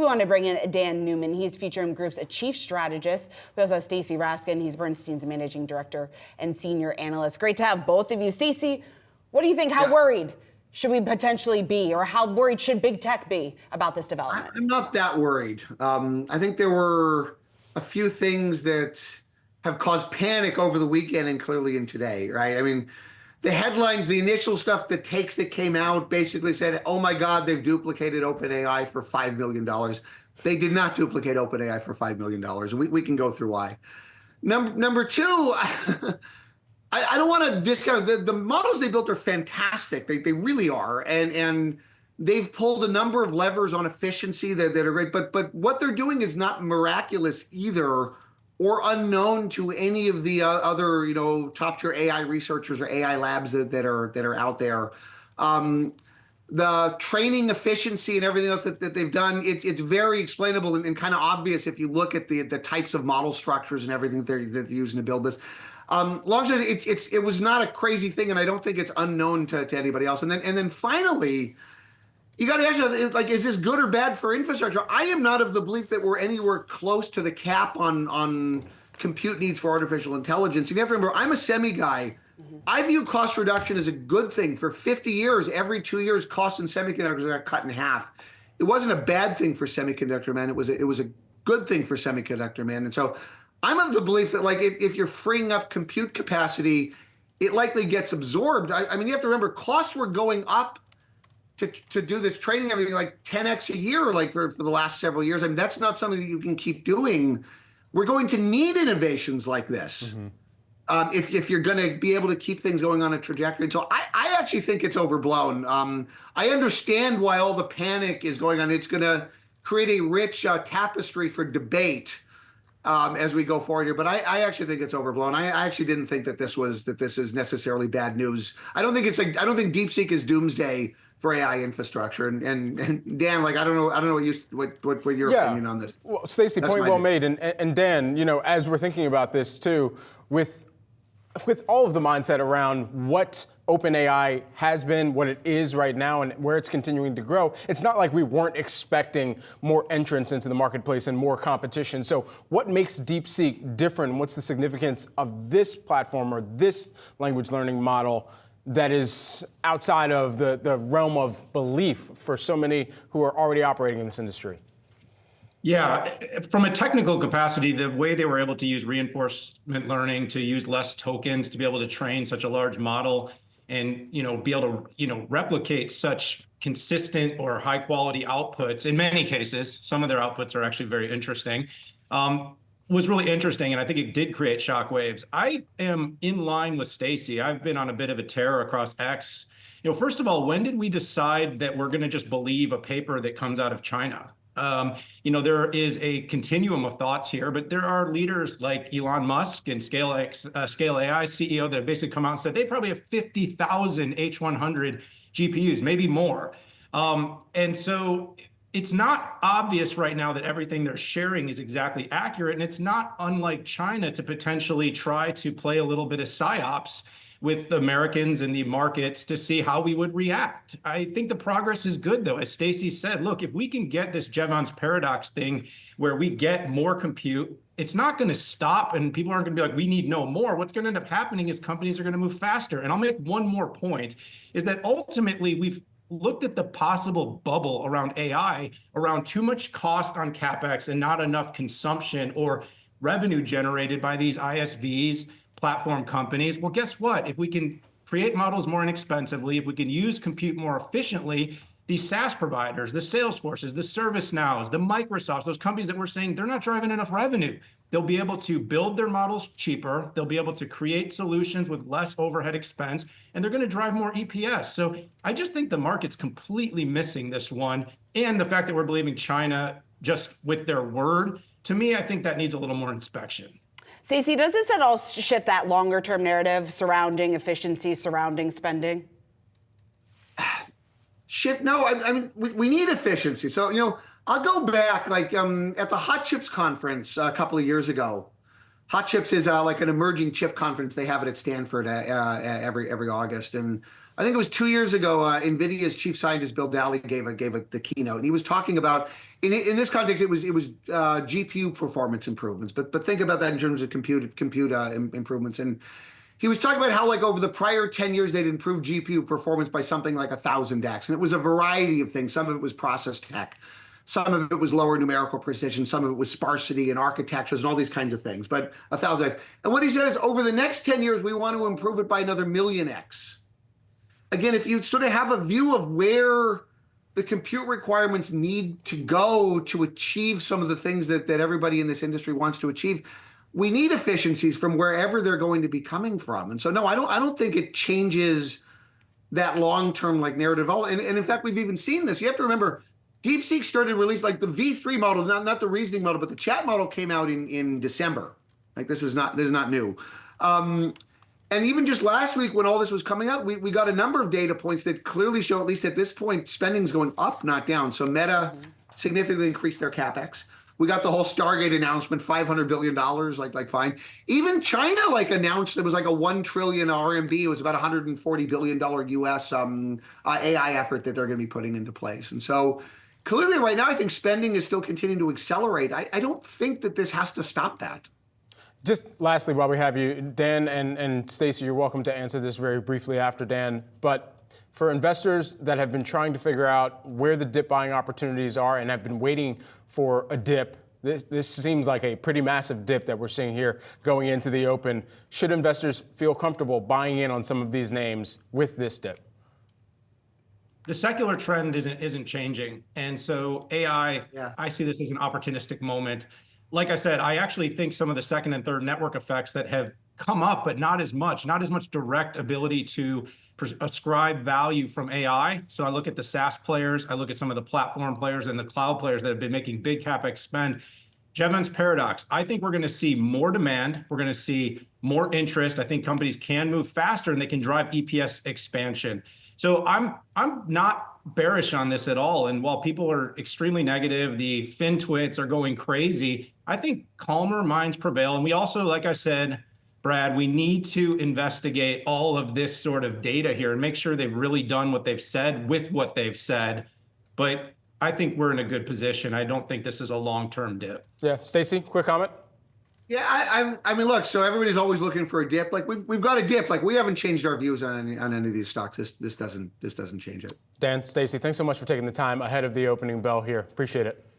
We want to bring in Dan Newman. He's Futurum Group's chief strategist. We also have Stacy Rasgon. He's Bernstein's managing director and senior analyst. Great to have both of you. Stacy, what do you think? How worried should we potentially be, or how worried should big tech be about this development? I'm not that worried. I think there were a few things that have caused panic over the weekend and clearly in today, right? I mean, the headlines, the initial stuff, the takes that came out basically said, oh my God, they've duplicated OpenAI for $5 million. They did not duplicate OpenAI for $5 million. And we can go through why. Number two, I don't want to discount the models they built are fantastic. They really are. And they've pulled a number of levers on efficiency that are great. But what they're doing is not miraculous either, or unknown to any of the other, top tier AI researchers or AI labs that are out there. The training efficiency and everything else that they've done, it's very explainable and kind of obvious if you look at the types of model structures and everything that they're using to build this. Long as it was not a crazy thing, and I don't think it's unknown to anybody else. And then finally, you got to ask, like, is this good or bad for infrastructure? I am not of the belief that we're anywhere close to the cap on compute needs for artificial intelligence. You have to remember, I'm a semi guy. I view cost reduction as a good thing. For 50 years, every 2 years, costs in semiconductors got cut in half. It wasn't a bad thing for semiconductor man. It was a good thing for semiconductor man. And so I'm of the belief that, like, if you're freeing up compute capacity, it likely gets absorbed. I mean, you have to remember, costs were going up to do this training, everything, like 10x a year, like for the last several years. I mean, that's not something that you can keep doing. We're going to need innovations like this if you're going to be able to keep things going on a trajectory. And so I actually think it's overblown. I understand why all the panic is going on. It's going to create a rich tapestry for debate as we go forward here, but I actually think it's overblown. I actually didn't think that this is necessarily bad news. I don't think DeepSeek is doomsday for AI infrastructure. And Dan, like, I don't know what your opinion on this. Well, Stacy, point well made. And Dan, as we're thinking about this too, with all of the mindset around what OpenAI has been, what it is right now, and where it's continuing to grow, it's not like we weren't expecting more entrants into the marketplace and more competition. So what makes DeepSeek different? What's the significance of this platform or this language learning model that is outside of the realm of belief for so many who are already operating in this industry? Yeah, from a technical capacity, the way they were able to use reinforcement learning to use less tokens to be able to train such a large model and be able to replicate such consistent or high quality outputs, in many cases, some of their outputs are actually very interesting, was really interesting. And I think it did create shockwaves. I am in line with Stacy. I've been on a bit of a tear across X. First of all, when did we decide that we're going to just believe a paper that comes out of China? There is a continuum of thoughts here, but there are leaders like Elon Musk and Scale AI CEO that have basically come out and said they probably have 50,000 H100 GPUs, maybe more. And so it's not obvious right now that everything they're sharing is exactly accurate. And it's not unlike China to potentially try to play a little bit of psyops with Americans and the markets to see how we would react. I think the progress is good, though. As Stacy said, look, if we can get this Jevons paradox thing where we get more compute, it's not going to stop and people aren't going to be like, we need no more. What's going to end up happening is companies are going to move faster. And I'll make one more point, is that ultimately we've looked at the possible bubble around AI, around too much cost on CapEx and not enough consumption or revenue generated by these ISVs, platform companies. Well, guess what? If we can create models more inexpensively, if we can use compute more efficiently, these SaaS providers, the Salesforces, the ServiceNows, the Microsofts, those companies that we're saying they're not driving enough revenue, they'll be able to build their models cheaper, they'll be able to create solutions with less overhead expense, and they're going to drive more EPS. So I just think the market's completely missing this one. And the fact that we're believing China just with their word, to me, I think that needs a little more inspection. Stacy, does this at all shift that longer term narrative surrounding efficiency, surrounding spending? No, I mean, we need efficiency. So, I'll go back, like at the Hot Chips conference a couple of years ago. Hot Chips is like an emerging chip conference. They have it at Stanford every August. And I think it was 2 years ago, NVIDIA's chief scientist Bill Dally gave the keynote, and he was talking about in this context it was GPU performance improvements, but think about that in terms of compute improvements. And he was talking about how like over the prior 10 years they'd improved GPU performance by something like 1,000x, and it was a variety of things. Some of it was process tech, some of it was lower numerical precision, some of it was sparsity and architectures and all these kinds of things, but 1,000x. And what he said is over the next 10 years we want to improve it by another millionx. Again, if you sort of have a view of where the compute requirements need to go to achieve some of the things that everybody in this industry wants to achieve, we need efficiencies from wherever they're going to be coming from. And so, no, I don't think it changes that long-term like narrative. And in fact, we've even seen this. You have to remember, DeepSeek started release like the V3 model, not the reasoning model, but the chat model came out in December. Like this is not new. And even just last week when all this was coming out, we got a number of data points that clearly show, at least at this point, spending's going up, not down. So Meta significantly increased their CapEx. We got the whole Stargate announcement, $500 billion, like fine. Even China like announced it was like a 1 trillion RMB. It was about $140 billion US AI effort that they're going to be putting into place. And so clearly right now, I think spending is still continuing to accelerate. I don't think that this has to stop that. Just lastly, while we have you, Dan and Stacy, you're welcome to answer this very briefly after Dan. But for investors that have been trying to figure out where the dip buying opportunities are and have been waiting for a dip, this seems like a pretty massive dip that we're seeing here going into the open. Should investors feel comfortable buying in on some of these names with this dip? The secular trend isn't changing. And so AI, I see this as an opportunistic moment. Like I said, I actually think some of the second and third network effects that have come up, but not as much direct ability to ascribe value from AI. So I look at the SaaS players, I look at some of the platform players and the cloud players that have been making big CapEx spend. Jevons paradox. I think we're going to see more demand. We're going to see more interest. I think companies can move faster and they can drive EPS expansion. So I'm not bearish on this at all. And while people are extremely negative, the FinTwits are going crazy, I think calmer minds prevail. And we also, like I said, Brad, we need to investigate all of this sort of data here and make sure they've really done what they've said with what they've said. But I think we're in a good position. I don't think this is a long-term dip. Yeah, Stacy, quick comment. Yeah, I mean, look. So everybody's always looking for a dip. Like we've got a dip. Like we haven't changed our views on any of these stocks. This doesn't change it. Dan, Stacy, thanks so much for taking the time ahead of the opening bell here. Appreciate it.